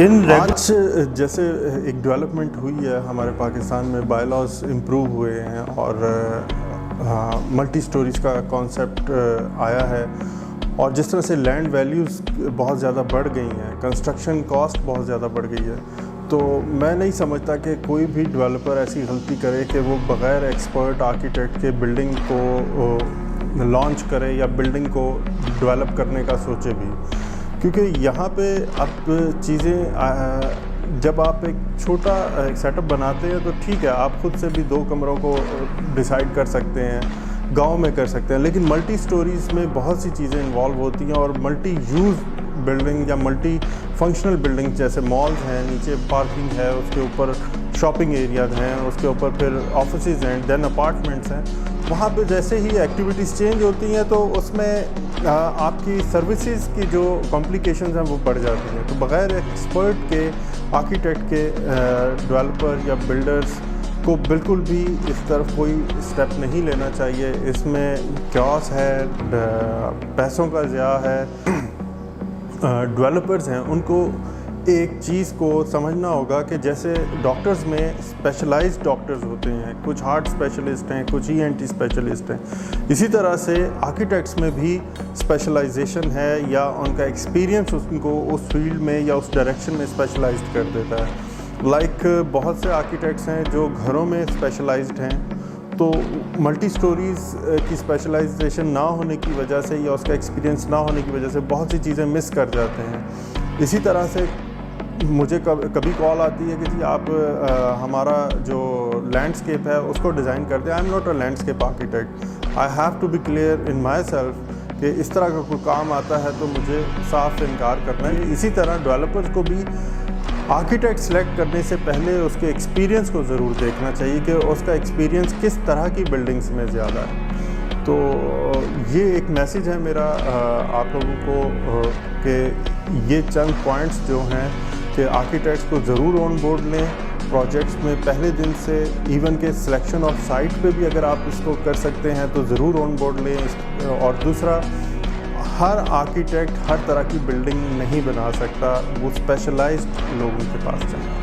آج جیسے ایک ڈیولپمنٹ ہوئی ہے ہمارے پاکستان میں، بائی لاز امپروو ہوئے ہیں اور ملٹی سٹوریز کا کانسیپٹ آیا ہے، اور جس طرح سے لینڈ ویلیوز بہت زیادہ بڑھ گئی ہیں، کنسٹرکشن کاسٹ بہت زیادہ بڑھ گئی ہے، تو میں نہیں سمجھتا کہ کوئی بھی ڈیولپر ایسی غلطی کرے کہ وہ بغیر ایکسپرٹ آرکیٹیکٹ کے بلڈنگ کو لانچ کرے یا بلڈنگ کو ڈیولپ کرنے کا سوچے بھی، کیونکہ یہاں پہ اب چیزیں جب آپ ایک چھوٹا سیٹ اپ بناتے ہیں تو ٹھیک ہے، آپ خود سے بھی 2 کمروں کو ڈیسائیڈ کر سکتے ہیں، گاؤں میں کر سکتے ہیں، لیکن ملٹی سٹوریز میں بہت سی چیزیں انوالو ہوتی ہیں، اور ملٹی یوز بلڈنگ یا ملٹی فنکشنل بلڈنگ جیسے مالز ہیں، نیچے پارکنگ ہے، اس کے اوپر شاپنگ ایریاز ہیں، اس کے اوپر پھر آفسز ہیں، دین اپارٹمنٹس ہیں، وہاں پہ جیسے ہی ایکٹیویٹیز چینج ہوتی ہیں تو اس میں آپ کی سروسز کی جو کمپلیکیشنز ہیں وہ بڑھ جاتی ہیں، تو بغیر ایکسپرٹ کے آرکیٹیکٹ کے ڈیولپر یا بلڈرز کو بالکل بھی اس طرف کوئی اسٹیپ نہیں لینا چاہیے۔ اس میں کیوس ہے، پیسوں کا ضیاع ہے۔ ڈیولپرز ہیں ان کو ایک چیز کو سمجھنا ہوگا کہ جیسے ڈاکٹرز میں اسپیشلائزڈ ڈاکٹرز ہوتے ہیں، کچھ ہارٹ اسپیشلسٹ ہیں، کچھ ENT اسپیشلسٹ ہیں، اسی طرح سے آرکیٹیکٹس میں بھی اسپیشلائزیشن ہے، یا ان کا ایکسپیرینس ان کو اس فیلڈ میں یا اس ڈائریکشن میں اسپیشلائزڈ کر دیتا ہے۔ لائک بہت سے آرکیٹیکٹس ہیں جو گھروں میں اسپیشلائزڈ ہیں، تو ملٹی سٹوریز کی اسپیشلائزیشن نہ ہونے کی وجہ سے یا اس کا ایکسپیرینس نہ ہونے کی وجہ سے بہت سی چیزیں مس کر جاتے ہیں۔ اسی طرح سے مجھے کبھی کال آتی ہے کہ جی آپ ہمارا جو لینڈسکیپ ہے اس کو ڈیزائن کر دیں۔ I am not a landscape architect, I have to be clear in myself کہ اس طرح کا کوئی کام آتا ہے تو مجھے صاف انکار کرنا ہے۔ اسی طرح ڈیولپرز کو بھی آرکیٹیکٹ سلیکٹ کرنے سے پہلے اس کے ایکسپیرینس کو ضرور دیکھنا چاہیے کہ اس کا ایکسپیرینس کس طرح کی بلڈنگس میں زیادہ ہے۔ تو یہ ایک میسیج ہے میرا آپ لوگوں کو کہ یہ چند پوائنٹس جو ہیں کہ آرکیٹیکٹس کو ضرور آن بورڈ لیں پروجیکٹس میں پہلے دن سے، ایون کہ سلیکشن آف سائٹ پہ بھی اگر آپ اس کو کر سکتے ہیں تو ضرور آن بورڈ لیں۔ اور دوسرا، ہر آرکیٹیکٹ ہر طرح کی بلڈنگ نہیں بنا سکتا، وہ اسپیشلائزڈ لوگوں کے پاس جائیں۔